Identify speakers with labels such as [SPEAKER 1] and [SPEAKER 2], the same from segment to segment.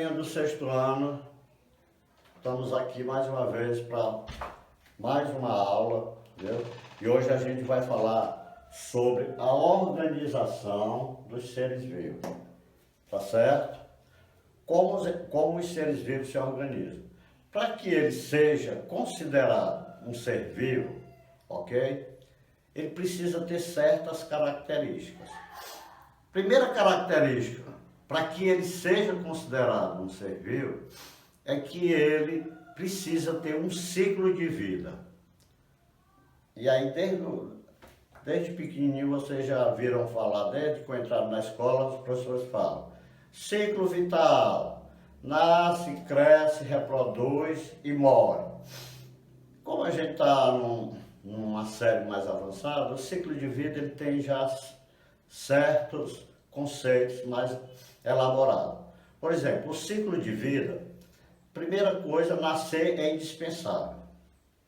[SPEAKER 1] turminha do sexto ano, estamos aqui mais uma vez para mais uma aula, entendeu? E hoje a gente vai falar sobre a organização dos seres vivos, tá certo? Como os seres vivos se organizam. Para que ele seja considerado um ser vivo, ok? Ele precisa ter certas características. Primeira característica, para que ele seja considerado um ser vivo, é que ele precisa ter um ciclo de vida. E aí, desde pequenininho, vocês já viram falar, desde que entraram na escola, os professores falam: ciclo vital, nasce, cresce, reproduz e morre. Como a gente está numa série mais avançada, o ciclo de vida ele tem já certos conceitos mais elaborados. Por exemplo, o ciclo de vida, primeira coisa, nascer é indispensável.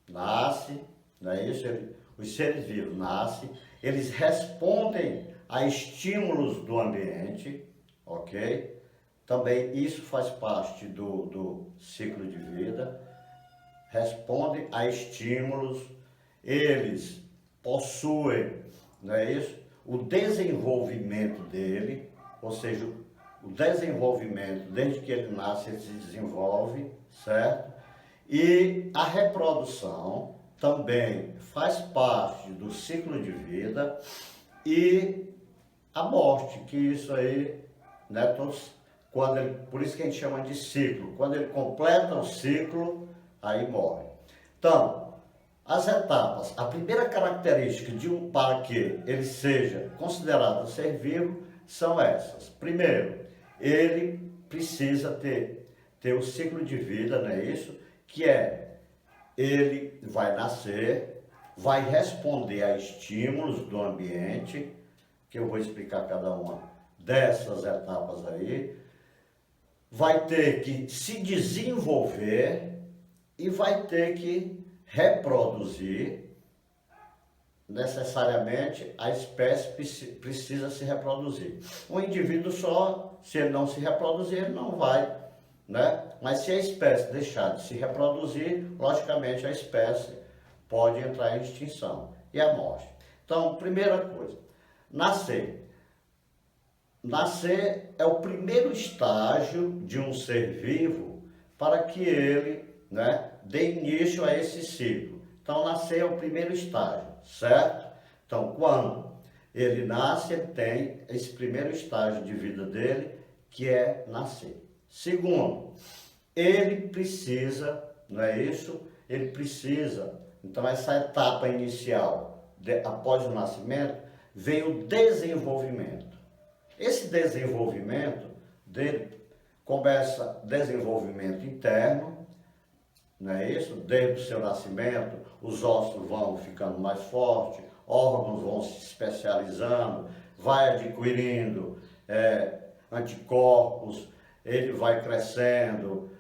[SPEAKER 1] Nasce, não é isso? Os seres vivos nascem, eles respondem a estímulos do ambiente, ok? Também isso faz parte do ciclo de vida. Respondem a estímulos, eles possuem, não é isso? O desenvolvimento dele, ou seja, o desenvolvimento, desde que ele nasce, ele se desenvolve, certo? E a reprodução também faz parte do ciclo de vida e a morte, que isso aí, né, por isso que a gente chama de ciclo. Quando ele completa o ciclo, aí morre. Então, as etapas, a primeira característica para que ele seja considerado um ser vivo são essas. Primeiro, ele precisa ter o ciclo de vida, não é isso? Que é, ele vai nascer, vai responder a estímulos do ambiente, que eu vou explicar cada uma dessas etapas aí, vai ter que se desenvolver e vai ter que reproduzir. Necessariamente a espécie precisa se reproduzir. Um indivíduo só, se ele não se reproduzir, ele não vai, né? Mas se a espécie deixar de se reproduzir, logicamente a espécie pode entrar em extinção e a morte. Então, primeira coisa, nascer. Nascer é o primeiro estágio de um ser vivo para que ele, né, dê início a esse ciclo. Então, nascer é o primeiro estágio, certo? Então, quando ele nasce, ele tem esse primeiro estágio de vida dele, que é nascer. Segundo, ele precisa, não é isso? Ele precisa, então essa etapa inicial, após o nascimento, vem o desenvolvimento. Esse desenvolvimento dele começa desenvolvimento interno, não é isso? Desde o seu nascimento, os ossos vão ficando mais fortes, órgãos vão se especializando, vai adquirindo anticorpos, ele vai crescendo,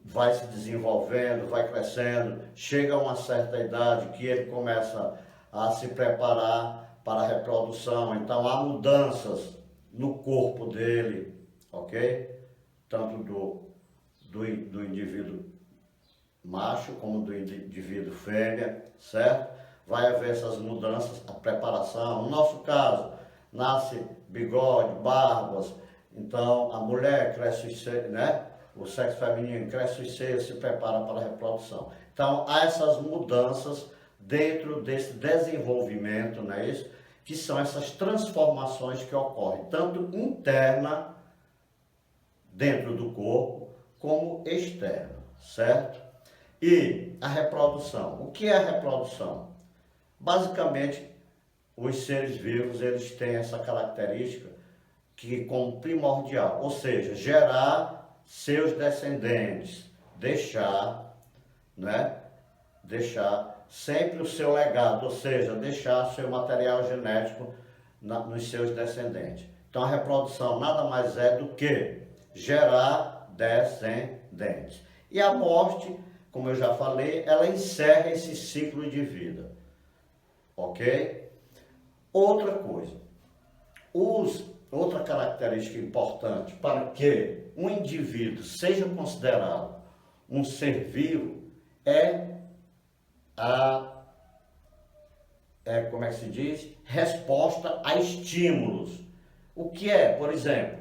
[SPEAKER 1] vai se desenvolvendo, vai crescendo, chega a uma certa idade que ele começa a se preparar para a reprodução. Então há mudanças no corpo dele, ok? Tanto do indivíduo macho como do indivíduo fêmea, certo? Vai haver essas mudanças, a preparação. No nosso caso, nasce bigode, barbas, então a mulher cresce os seios, né? O sexo feminino cresce os seios, se prepara para a reprodução. Então há essas mudanças dentro desse desenvolvimento, não é isso? Que são essas transformações que ocorrem, tanto interna, dentro do corpo, como externa, certo? E a reprodução. O que é a reprodução? Basicamente, os seres vivos, eles têm essa característica que como primordial, ou seja, gerar seus descendentes, deixar, né? Deixar sempre o seu legado, ou seja, deixar seu material genético nos seus descendentes. Então a reprodução nada mais é do que gerar descendentes. E a morte, como eu já falei, ela encerra esse ciclo de vida, ok? Outra coisa, outra característica importante para que um indivíduo seja considerado um ser vivo como é que se diz? Resposta a estímulos. O que é, por exemplo,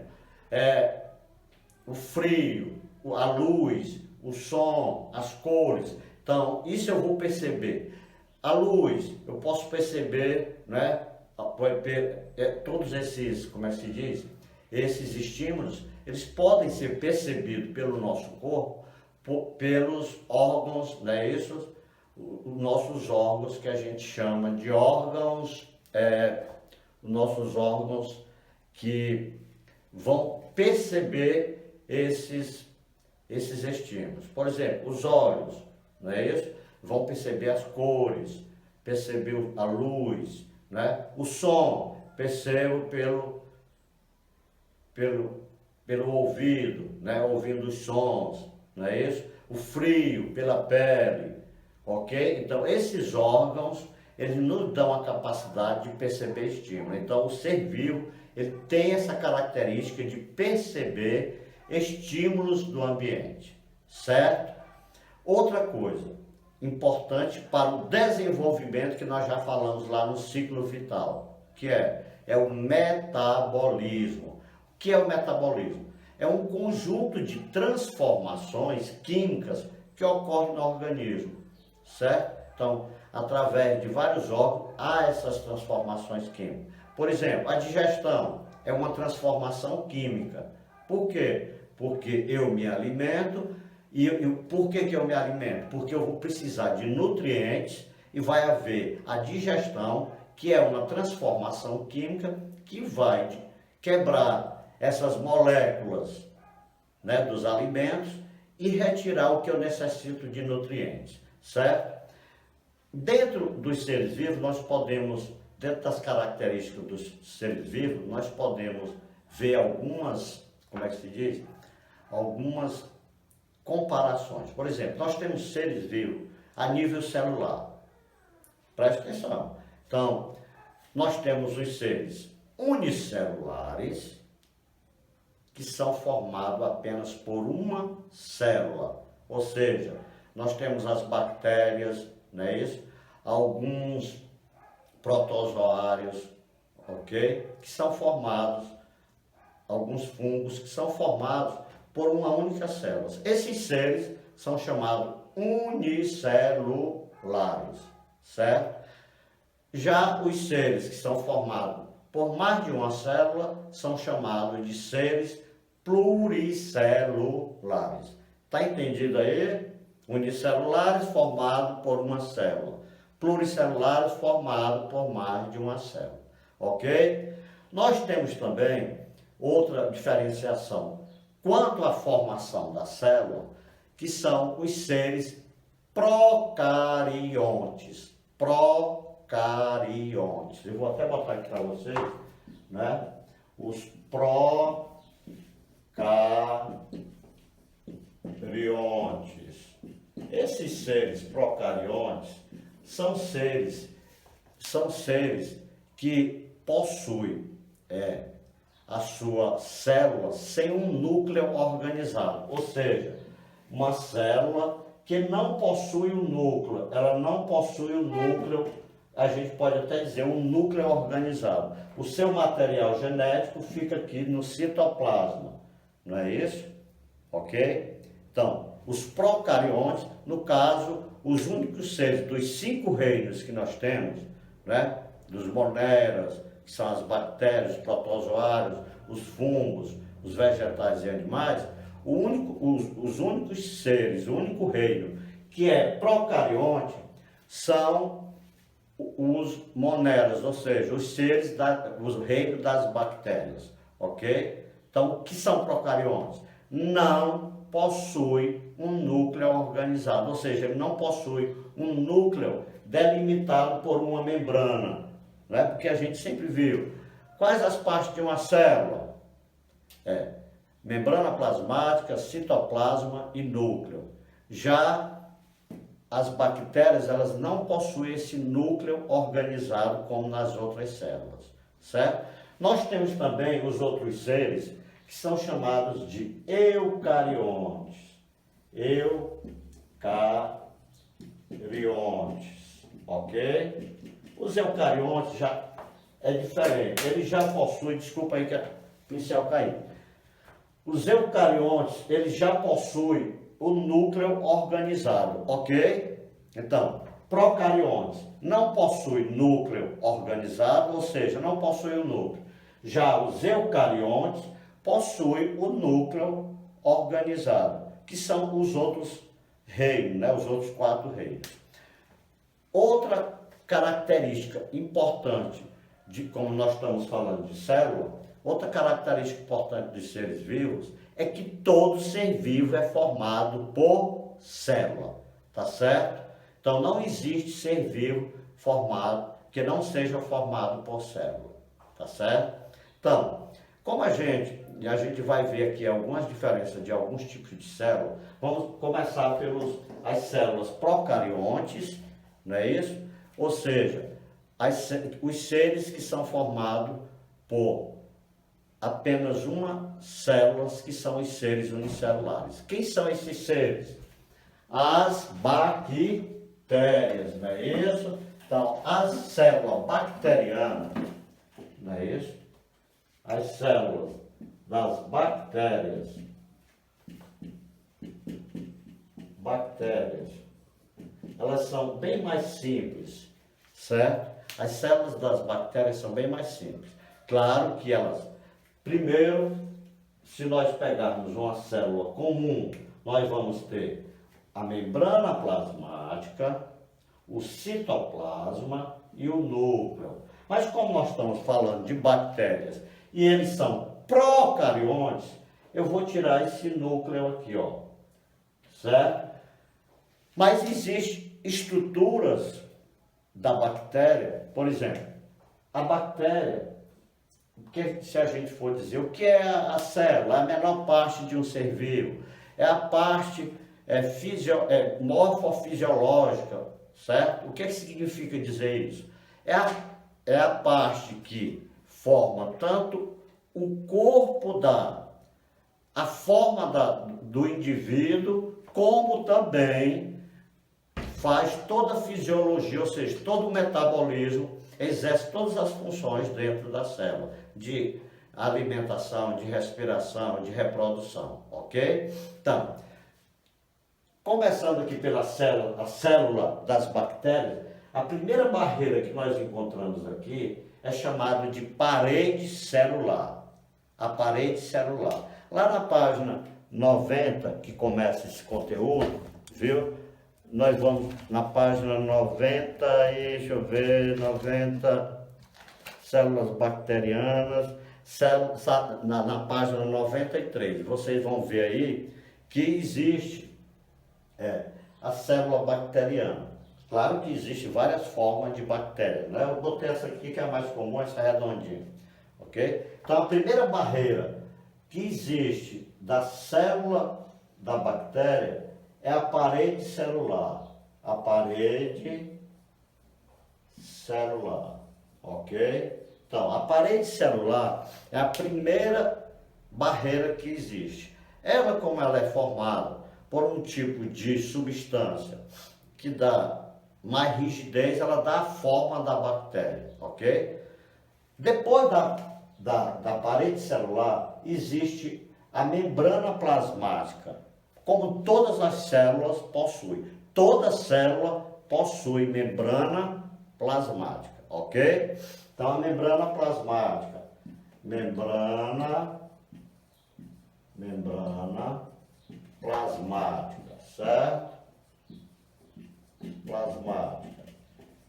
[SPEAKER 1] o frio, a luz, o som, as cores. Então, isso eu vou perceber. A luz, eu posso perceber, né? Todos esses, como é que se diz? Esses estímulos, eles podem ser percebidos pelo nosso corpo, pelos órgãos, não é isso? Os nossos órgãos que a gente chama de órgãos, nossos órgãos que vão perceber esses estímulos. Por exemplo, os olhos, não é isso? Vão perceber as cores, perceber a luz, né? O som, percebo pelo ouvido, né? Ouvindo os sons, não é isso? O frio, pela pele, ok? Então, esses órgãos, eles nos dão a capacidade de perceber estímulo. Então, o ser vivo, ele tem essa característica de perceber estímulos do ambiente, certo? Outra coisa importante para o desenvolvimento que nós já falamos lá no ciclo vital, que é o metabolismo. O que é o metabolismo? É um conjunto de transformações químicas que ocorrem no organismo, certo? Então, através de vários órgãos, há essas transformações químicas. Por exemplo, a digestão é uma transformação química. Por quê? Porque eu me alimento. E por que eu me alimento? Porque eu vou precisar de nutrientes e vai haver a digestão, que é uma transformação química que vai quebrar essas moléculas, né, dos alimentos e retirar o que eu necessito de nutrientes, certo? Dentro dos seres vivos, nós podemos, dentro das características dos seres vivos, nós podemos ver algumas, como é que se diz? Algumas comparações. Por exemplo, nós temos seres vivos a nível celular. Preste atenção. Então, nós temos os seres unicelulares, que são formados apenas por uma célula. Ou seja, nós temos as bactérias, não é isso? Alguns protozoários, ok? Que são formados, alguns fungos que são formados por uma única célula. Esses seres são chamados unicelulares, certo? Já os seres que são formados por mais de uma célula são chamados de seres pluricelulares. Tá entendido aí? Unicelulares formados por uma célula, pluricelulares formados por mais de uma célula, ok? Nós temos também outra diferenciação quanto à formação da célula, que são os seres procariontes. Procariontes. Eu vou até botar aqui para vocês, né? Os procariontes. Esses seres procariontes são seres que possuem a sua célula sem um núcleo organizado, ou seja, uma célula que não possui um núcleo, ela não possui um núcleo, a gente pode até dizer um núcleo organizado. O seu material genético fica aqui no citoplasma, não é isso? Ok? Então, os procariontes, no caso, os únicos seres dos 5 reinos que nós temos, né? Dos moneras, que são as bactérias, os protozoários, os fungos, os vegetais e animais, os únicos seres, o único reino que é procarionte são os moneras, ou seja, os seres, os reinos das bactérias, ok? Então, o que são procariontes? Não possui um núcleo organizado, ou seja, ele não possui um núcleo delimitado por uma membrana, né? Porque a gente sempre viu quais as partes de uma célula? Membrana plasmática, citoplasma e núcleo. Já as bactérias, elas não possuem esse núcleo organizado como nas outras células, certo? Nós temos também os outros seres que são chamados de eucariontes. Eucariontes, ok? Os eucariontes já é diferente, eles já possuem, desculpa aí que a pincel caiu. Os eucariontes, eles já possuem o núcleo organizado, ok? Então, procariontes não possuem núcleo organizado, ou seja, não possuem o núcleo. Já os eucariontes possuem o núcleo organizado, que são os outros reinos, né? Os outros 4 reinos. Outra característica importante de como nós estamos falando de célula, outra característica importante dos seres vivos é que todo ser vivo é formado por célula, tá certo? Então não existe ser vivo formado que não seja formado por célula, tá certo? Então, como a gente vai ver aqui algumas diferenças de alguns tipos de célula, vamos começar pelas células procariontes, não é isso? Ou seja, os seres que são formados por apenas uma célula, que são os seres unicelulares. Quem são esses seres? As bactérias, não é isso? Então, as células bacterianas, não é isso? As células das bactérias, elas são bem mais simples, certo? As células das bactérias são bem mais simples. Claro que elas, primeiro, se nós pegarmos uma célula comum, nós vamos ter a membrana plasmática, o citoplasma e o núcleo. Mas como nós estamos falando de bactérias e eles são procariontes, eu vou tirar esse núcleo aqui, ó, certo? Mas existem estruturas da bactéria, por exemplo, a bactéria, porque se a gente for dizer o que é a célula, é a menor parte de um ser vivo, é a parte morfofisiológica, certo? O que significa dizer isso? É a parte que forma tanto o corpo a forma do indivíduo, como também faz toda a fisiologia, ou seja, todo o metabolismo, exerce todas as funções dentro da célula, de alimentação, de respiração, de reprodução, ok? Então, começando aqui pela célula, a célula das bactérias, a primeira barreira que nós encontramos aqui é chamada de parede celular. A parede celular. Lá na página 90, que começa esse conteúdo, viu? Nós vamos na página 90 e, deixa eu ver, 90, células bacterianas, na página 93. Vocês vão ver aí que existe a célula bacteriana. Claro que existem várias formas de bactérias, né? Eu botei essa aqui que é a mais comum, essa redondinha, ok? Então a primeira barreira que existe da célula da bactéria é a parede celular. A parede celular, ok? Então a parede celular é a primeira barreira que existe. Ela, como ela é formada por um tipo de substância que dá mais rigidez, ela dá a forma da bactéria, ok? Depois da parede celular, existe a membrana plasmática, como todas as células possuem. Toda célula possui membrana plasmática, ok? Então, a membrana plasmática, membrana plasmática, certo? Plasmática.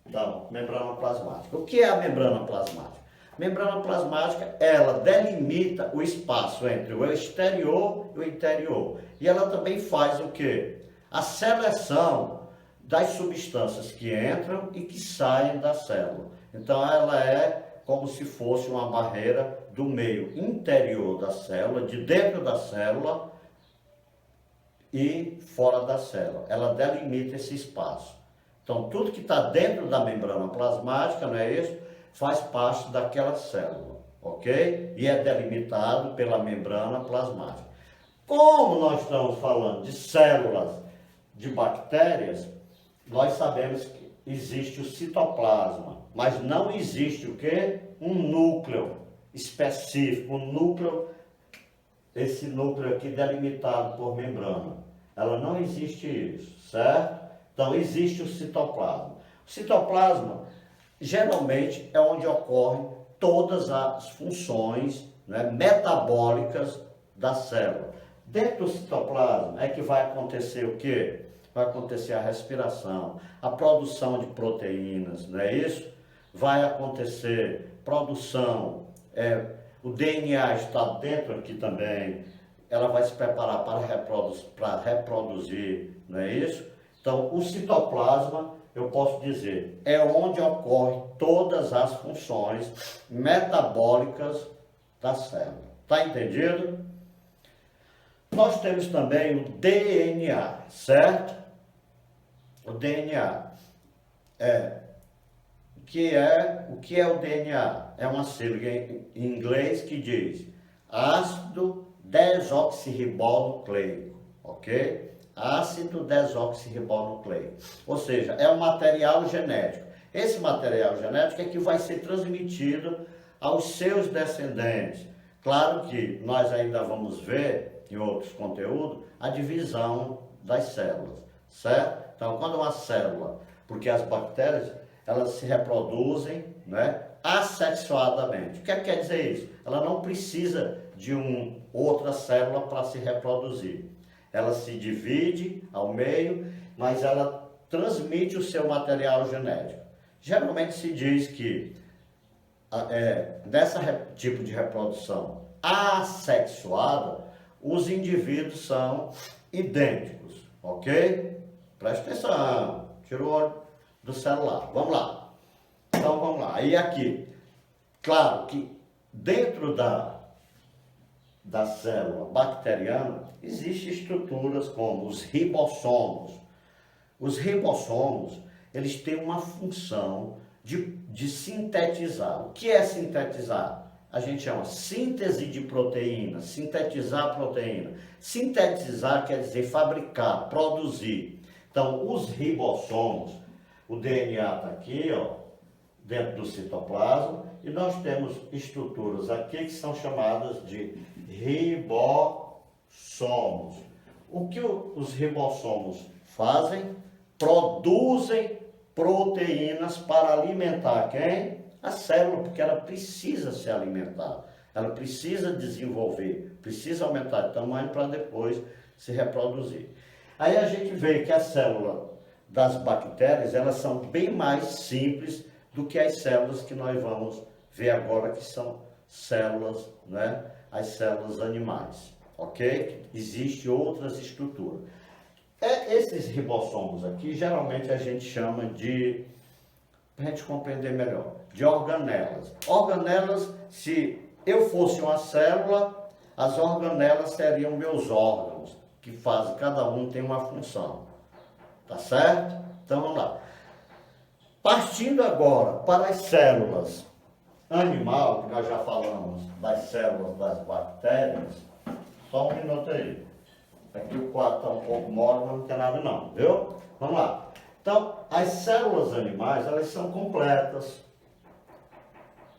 [SPEAKER 1] Então, membrana plasmática. O que é a membrana plasmática? Membrana plasmática, ela delimita o espaço entre o exterior e o interior. E ela também faz o quê? A seleção das substâncias que entram e que saem da célula. Então, ela é como se fosse uma barreira do meio interior da célula, de dentro da célula e fora da célula. Ela delimita esse espaço. Então, tudo que está dentro da membrana plasmática, não é isso? Faz parte daquela célula, ok? E é delimitado pela membrana plasmática. Como nós estamos falando de células de bactérias, nós sabemos que existe o citoplasma, mas não existe o quê? Um núcleo específico, um núcleo, esse núcleo aqui delimitado por membrana. Ela não existe isso, certo? Então existe o citoplasma. O citoplasma geralmente é onde ocorrem todas as funções, né, metabólicas da célula. Dentro do citoplasma é que vai acontecer o quê? Vai acontecer a respiração, a produção de proteínas, não é isso? Vai acontecer produção, o DNA está dentro aqui também, ela vai se preparar para reproduzir, não é isso? Então, o citoplasma, eu posso dizer, é onde ocorrem todas as funções metabólicas da célula. Está entendido? Nós temos também o DNA, certo? O DNA o que é o DNA? É uma sigla em inglês que diz ácido desoxirribonucleico, ok? Ácido desoxirribonucleico, ou seja, é um material genético. Esse material genético é que vai ser transmitido aos seus descendentes. Claro que nós ainda vamos ver em outros conteúdos a divisão das células, certo? Então, quando uma célula, porque as bactérias, elas se reproduzem, né, assexuadamente. O que quer dizer isso? Ela não precisa de outra célula para se reproduzir. Ela se divide ao meio, mas ela transmite o seu material genético. Geralmente se diz que nessa tipo de reprodução assexuada, os indivíduos são idênticos, ok? Presta atenção, tira o olho do celular. Vamos lá. Então vamos lá. E aqui, claro que dentro da célula bacteriana existem estruturas como os ribossomos. Os ribossomos, eles têm uma função de sintetizar. O que é sintetizar? A gente chama síntese de proteína, sintetizar a proteína. Sintetizar quer dizer fabricar, produzir. Então, os ribossomos, o DNA está aqui, ó, dentro do citoplasma, e nós temos estruturas aqui que são chamadas de ribossomos. O que os ribossomos fazem? Produzem proteínas para alimentar quem? A célula, porque ela precisa se alimentar, ela precisa desenvolver, precisa aumentar de tamanho para depois se reproduzir. Aí a gente vê que a célula das bactérias, elas são bem mais simples do que as células que nós vamos ver agora, que são células, né? As células animais, ok? Existem outras estruturas. Esses ribossomos aqui, geralmente a gente chama de, para a gente compreender melhor, de organelas. Organelas, se eu fosse uma célula, as organelas seriam meus órgãos, que fazem, cada um tem uma função. Tá certo? Então vamos lá. Partindo agora para as células animal, que nós já falamos das células das bactérias, só um minuto aí. Aqui o quadro está um pouco mole, mas não tem nada não, viu? Vamos lá. Então, as células animais, elas são completas,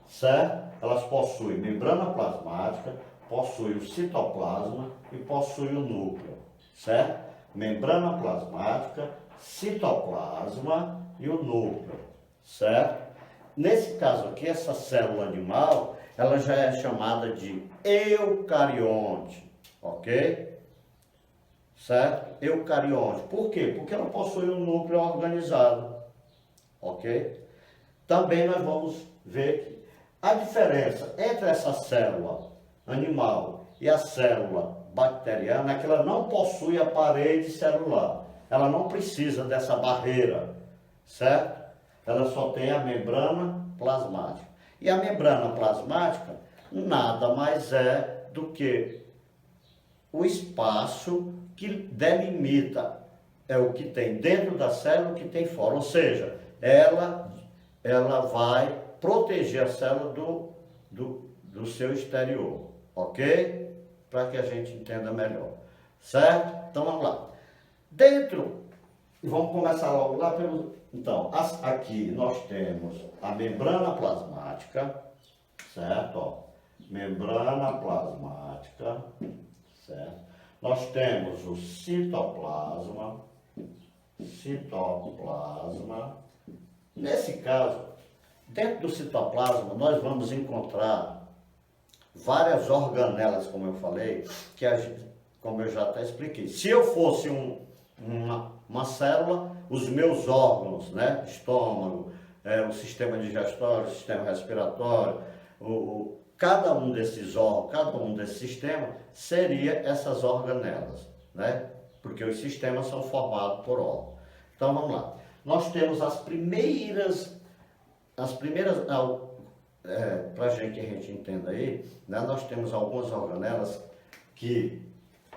[SPEAKER 1] certo? Elas possuem membrana plasmática, possuem o citoplasma e possuem o núcleo, certo? Membrana plasmática, citoplasma e o núcleo, certo? Nesse caso aqui, essa célula animal, ela já é chamada de eucarionte, ok? Certo? Eucarionte. Por quê? Porque ela possui um núcleo organizado, ok? Também nós vamos ver que a diferença entre essa célula animal e a célula bacteriana é que ela não possui a parede celular. Ela não precisa dessa barreira, certo? Ela só tem a membrana plasmática. E a membrana plasmática nada mais é do que o espaço que delimita, é o que tem dentro da célula, o que tem fora. Ou seja, ela vai proteger a célula do seu exterior, ok? Para que a gente entenda melhor, certo? Então vamos lá. Vamos começar logo lá pelo... Então, aqui nós temos a membrana plasmática, certo? Ó, membrana plasmática, certo? Nós temos o citoplasma. Nesse caso, dentro do citoplasma, nós vamos encontrar várias organelas, como eu falei, como eu já até expliquei. Se eu fosse uma célula, os meus órgãos, né? Estômago, o sistema digestório, o sistema respiratório, cada um desses órgãos, cada um desses sistemas seria essas organelas, né? Porque os sistemas são formados por órgãos. Então vamos lá. Nós temos as primeiras para a gente entenda aí, né? Nós temos algumas organelas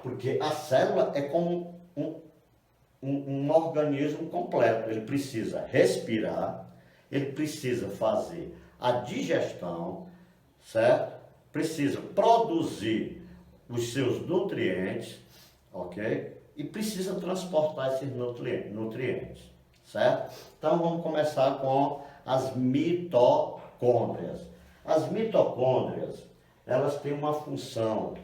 [SPEAKER 1] porque a célula é como um organismo completo. Ele precisa respirar, ele precisa fazer a digestão, certo? Precisa produzir os seus nutrientes, ok? E precisa transportar esses nutrientes, certo? Então vamos começar com as mitocôndrias. As mitocôndrias, elas têm uma função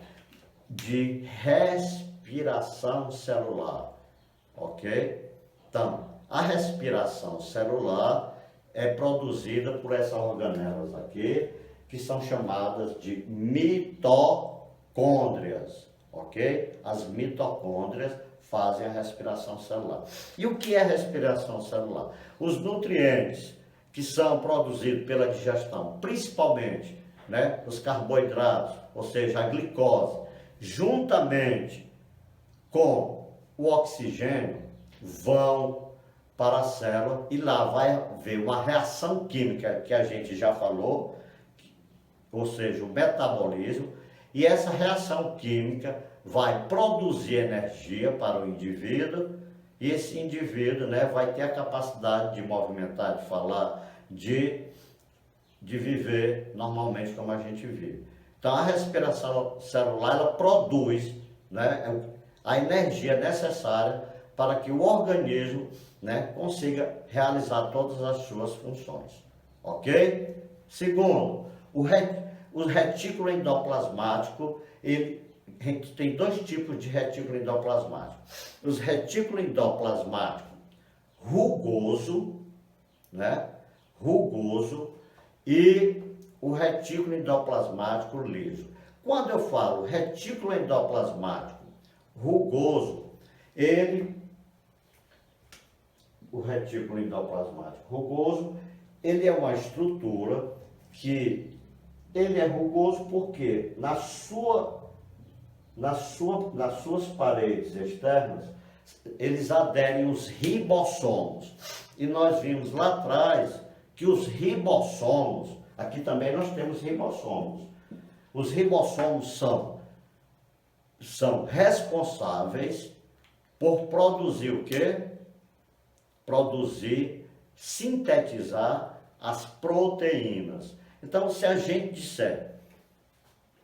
[SPEAKER 1] de respiração celular, ok? Então, a respiração celular é produzida por essas organelas aqui, que são chamadas de mitocôndrias, ok? As mitocôndrias fazem a respiração celular. E o que é respiração celular? Os nutrientes que são produzidos pela digestão, principalmente, né, os carboidratos, ou seja, a glicose, juntamente com o oxigênio, vão para a célula e lá vai haver uma reação química que a gente já falou, ou seja, o metabolismo, e essa reação química vai produzir energia para o indivíduo, e esse indivíduo, né, vai ter a capacidade de movimentar, de falar, de viver normalmente como a gente vive. Então a respiração celular, ela produz, né, a energia necessária para que o organismo, né, consiga realizar todas as suas funções, ok? Segundo, o retículo endoplasmático, a gente tem dois tipos de retículo endoplasmático. Os retículos endoplasmáticos rugoso, né? Rugoso, e o retículo endoplasmático liso. Quando eu falo retículo endoplasmático rugoso, o retículo endoplasmático rugoso, ele é uma estrutura que ele é rugoso porque nas suas paredes externas, eles aderem os ribossomos. E nós vimos lá atrás que os ribossomos, aqui também nós temos ribossomos. Os ribossomos são responsáveis por produzir o quê? Sintetizar as proteínas. Então, se a gente disser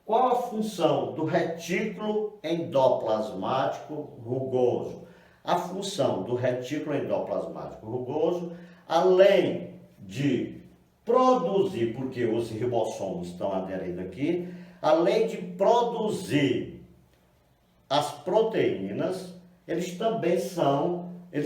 [SPEAKER 1] qual a função do retículo endoplasmático rugoso, a função do retículo endoplasmático rugoso, além de produzir, porque os ribossomos estão aderindo aqui, além de produzir as proteínas, eles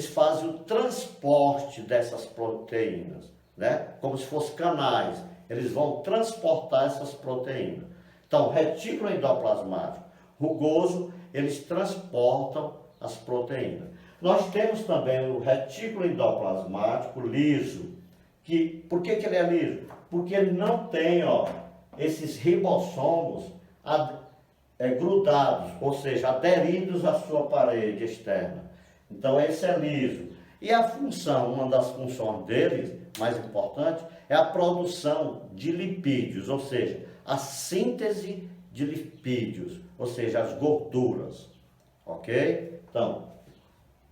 [SPEAKER 1] fazem o transporte dessas proteínas, né? Como se fossem canais, eles vão transportar essas proteínas. Então, retículo endoplasmático rugoso, eles transportam as proteínas. Nós temos também o retículo endoplasmático liso, por que ele é liso? Porque ele não tem, esses ribossomos grudados, ou seja, aderidos à sua parede externa. Então esse é liso. E a função, uma das funções deles, mais importante, é a produção de lipídios, ou seja, a síntese de lipídios, ou seja, as gorduras, ok? Então,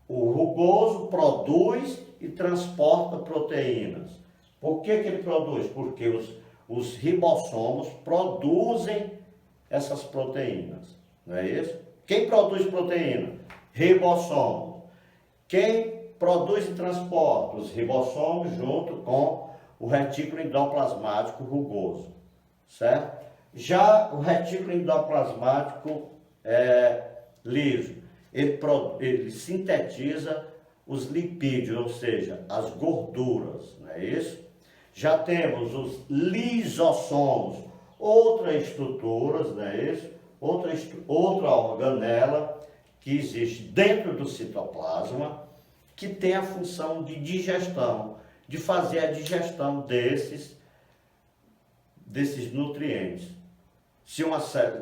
[SPEAKER 1] o rugoso produz e transporta proteínas. Por que ele produz? Porque os ribossomos produzem essas proteínas, não é isso? Quem produz proteína? Ribossomos. Quem produz e transporta? Os ribossomos junto com o retículo endoplasmático rugoso, certo? Já o retículo endoplasmático liso, ele sintetiza os lipídios, ou seja, as gorduras, não é isso? Já temos os lisossomos, outras estruturas, não é isso? Outra organela que existe dentro do citoplasma, que tem a função de digestão, de fazer a digestão desses nutrientes. Se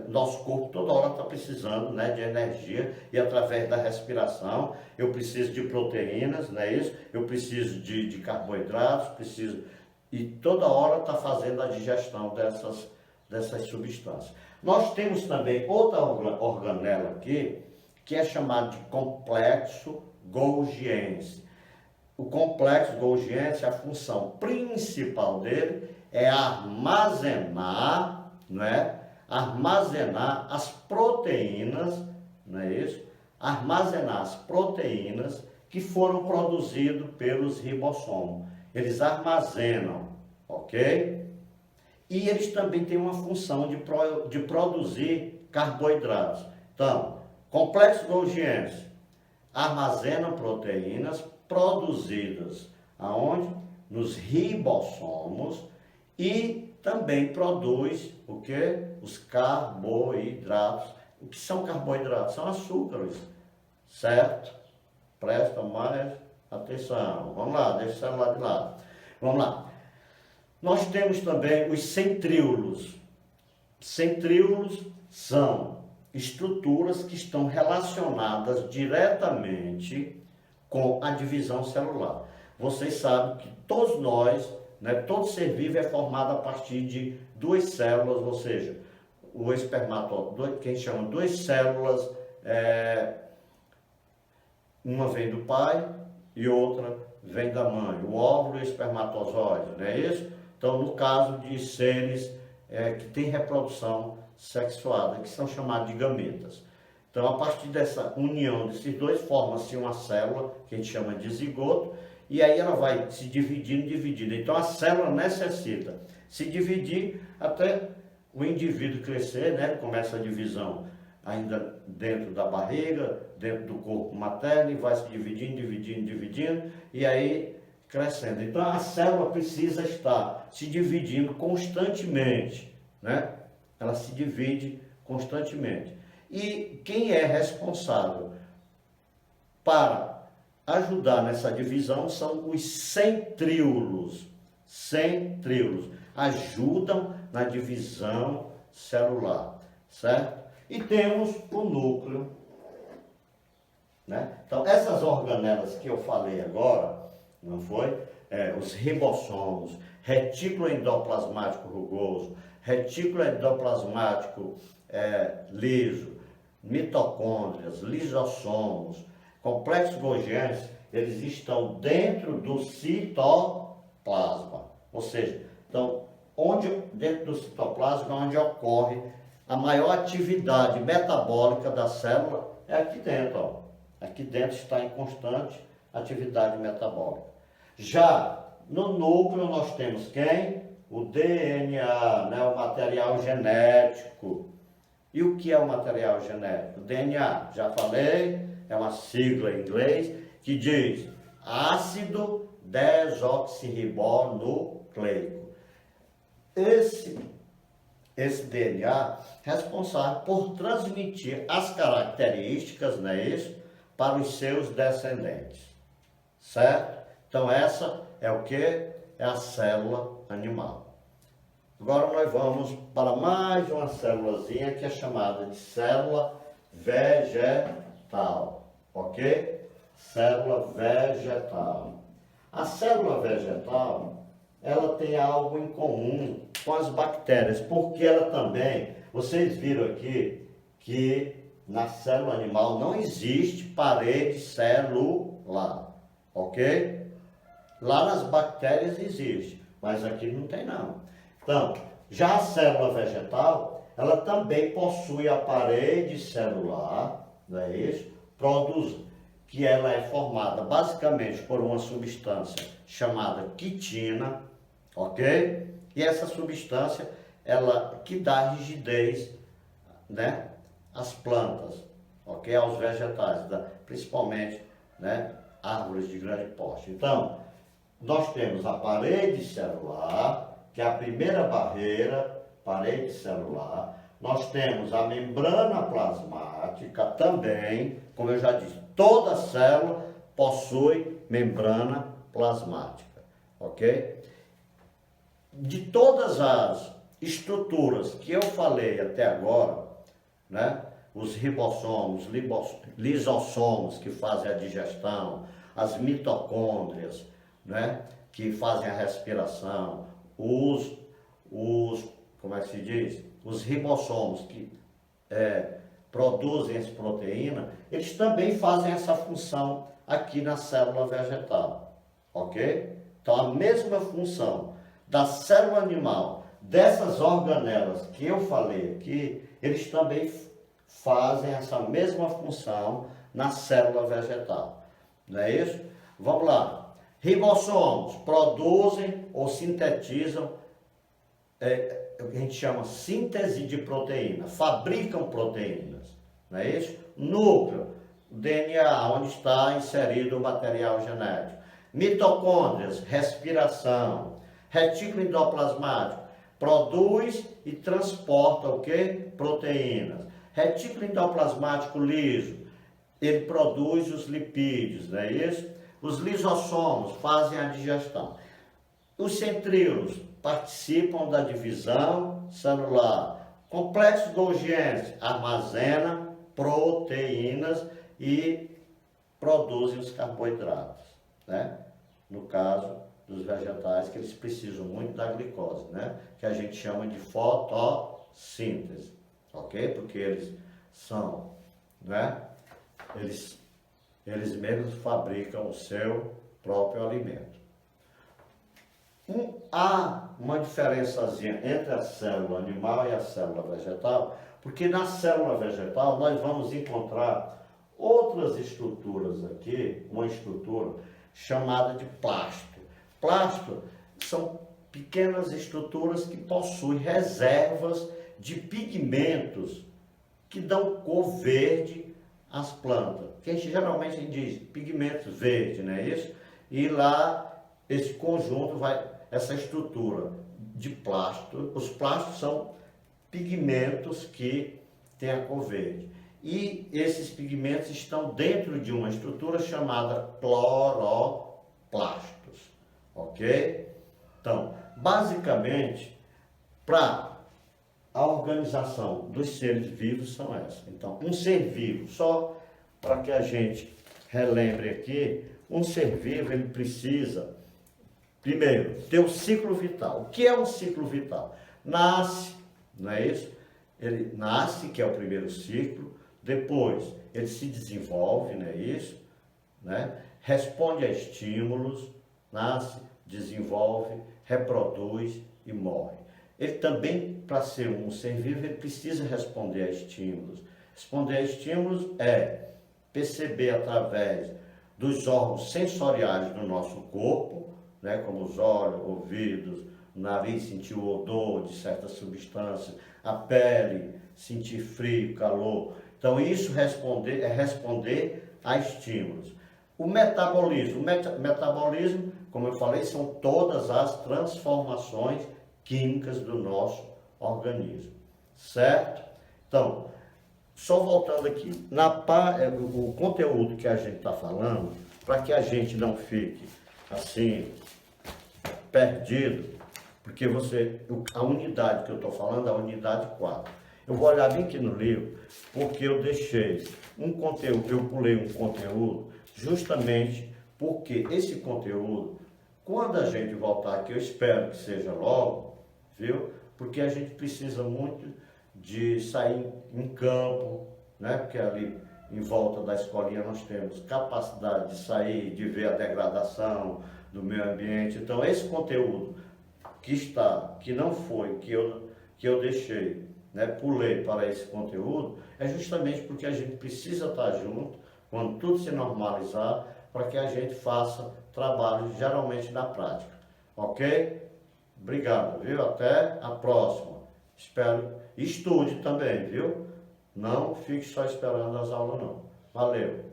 [SPEAKER 1] nosso corpo toda hora está precisando, né, de energia, e através da respiração eu preciso de proteínas, não é isso? Eu preciso de carboidratos, e toda hora está fazendo a digestão dessas substâncias. Nós temos também outra organela aqui, que é chamada de complexo golgiense. O complexo golgiense, a função principal dele é armazenar, não é? Armazenar as proteínas, não é isso? Armazenar as proteínas que foram produzidas pelos ribossomos. Eles armazenam, ok? E eles também têm uma função de produzir carboidratos. Então, complexo golgiense armazenam proteínas produzidas aonde? Nos ribossomos, e também produz o que? Os carboidratos. O que são carboidratos? São açúcares, certo? Presta mais atenção. Vamos lá, deixa o celular de lado. Vamos lá. Nós temos também os centríolos. Centríolos são estruturas que estão relacionadas diretamente com a divisão celular. Vocês sabem que todos nós, né, todo ser vivo é formado a partir de duas células, ou seja, o espermatozoide, que a gente chama duas células, uma vem do pai e outra vem da mãe, o óvulo e o espermatozoide, não é isso? Então, no caso de seres que têm reprodução sexuada, que são chamados de gametas. Então, a partir dessa união desses dois, forma-se uma célula, que a gente chama de zigoto, e aí ela vai se dividindo. Então, a célula necessita se dividir até o indivíduo crescer, né? Começa a divisão ainda dentro da barriga, dentro do corpo materno, e vai se dividindo, e aí crescendo. Então, a célula precisa estar se dividindo constantemente, né? Ela se divide constantemente. E quem é responsável para ajudar nessa divisão são os centríolos. Centríolos ajudam na divisão celular, certo? E temos o núcleo, né? Então, essas organelas que eu falei agora, não foi? Os ribossomos, retículo endoplasmático rugoso, retículo endoplasmático liso, mitocôndrias, lisossomos, complexo golgiense, eles estão dentro do citoplasma. Ou seja, então, dentro do citoplasma, onde ocorre a maior atividade metabólica da célula, é aqui dentro, ó. Aqui dentro está em constante atividade metabólica. Já no núcleo nós temos quem? O DNA, né? O material genético. E o que é o material genético? O DNA, já falei, é uma sigla em inglês que diz ácido desoxirribonucleico. Esse DNA é responsável por transmitir as características, não é isso, para os seus descendentes, certo? Então essa é o que? É a célula animal. Agora nós vamos para mais uma célulazinha que é chamada de célula vegetal, ok? Célula vegetal. A célula vegetal, ela tem algo em comum com as bactérias, porque ela também, vocês viram aqui que na célula animal não existe parede celular, ok? Lá nas bactérias existe, mas aqui não tem não. Então, já a célula vegetal, ela também possui a parede celular, não é isso? Que ela é formada basicamente por uma substância chamada quitina, ok? E essa substância, ela que dá rigidez, né, às plantas, ok? Aos vegetais, principalmente, né, árvores de grande porte. Então, nós temos a parede celular, que é a primeira barreira, parede celular. Nós temos a membrana plasmática também, como eu já disse, toda célula possui membrana plasmática, ok? De todas as estruturas que eu falei até agora, né? Os ribossomos, lisossomos que fazem a digestão, as mitocôndrias, né? Que fazem a respiração, como é que se diz? Os ribossomos que produzem essa proteína, eles também fazem essa função aqui na célula vegetal, ok? Então a mesma função da célula animal, dessas organelas que eu falei aqui, eles também fazem essa mesma função na célula vegetal, não é isso? Vamos lá. Ribossomos produzem ou sintetizam, o que a gente chama síntese de proteína, fabricam proteínas, não é isso? Núcleo, DNA, onde está inserido o material genético. Mitocôndrias, respiração. Retículo endoplasmático, produz e transporta o quê? Proteínas. Retículo endoplasmático liso, ele produz os lipídios, não é isso? Os lisossomos fazem a digestão. Os centríolos participam da divisão celular. Complexo Golgi armazena proteínas e produzem os carboidratos, né? No caso dos vegetais, que eles precisam muito da glicose, né? Que a gente chama de fotossíntese, ok? Porque eles são, né? Eles mesmos fabricam o seu próprio alimento. Há uma diferençazinha entre a célula animal e a célula vegetal, porque na célula vegetal nós vamos encontrar outras estruturas aqui, uma estrutura chamada de plasto. Plasto são pequenas estruturas que possuem reservas de pigmentos que dão cor verde às plantas. Que geralmente a gente diz pigmentos verdes, não é isso? E lá esse conjunto essa estrutura de plasto, os plastos são pigmentos que têm a cor verde. E esses pigmentos estão dentro de uma estrutura chamada cloroplastos, ok? Então, basicamente, para a organização dos seres vivos são essas. Então, um ser vivo, só para que a gente relembre aqui, um ser vivo, ele precisa, primeiro, ter um ciclo vital. O que é um ciclo vital? Nasce, não é isso? Ele nasce, que é o primeiro ciclo, depois ele se desenvolve, não é isso? Né? Responde a estímulos, nasce, desenvolve, reproduz e morre. Ele também, para ser um ser vivo, ele precisa responder a estímulos. Responder a estímulos é perceber através dos órgãos sensoriais do nosso corpo, né, como os olhos, ouvidos, o nariz, sentir o odor de certas substâncias, a pele, sentir frio, calor. Então, isso é responder a estímulos. O metabolismo. O metabolismo, como eu falei, são todas as transformações químicas do nosso organismo, certo? Então, só voltando aqui, o conteúdo que a gente está falando, para que a gente não fique assim, perdido, porque a unidade que eu estou falando é a unidade 4. Eu vou olhar bem aqui no livro, porque eu deixei um conteúdo, eu pulei um conteúdo, justamente porque esse conteúdo, quando a gente voltar aqui, eu espero que seja logo, viu? Porque a gente precisa muito de sair em campo, né? Porque ali em volta da escolinha nós temos capacidade de sair, de ver a degradação do meio ambiente. Então esse conteúdo que não foi, que eu deixei, né, pulei para esse conteúdo, é justamente porque a gente precisa estar junto, quando tudo se normalizar, para que a gente faça trabalho geralmente na prática. Ok? Obrigado, viu? Até a próxima. Espero, estude também, viu? Não fique só esperando as aulas, não. Valeu!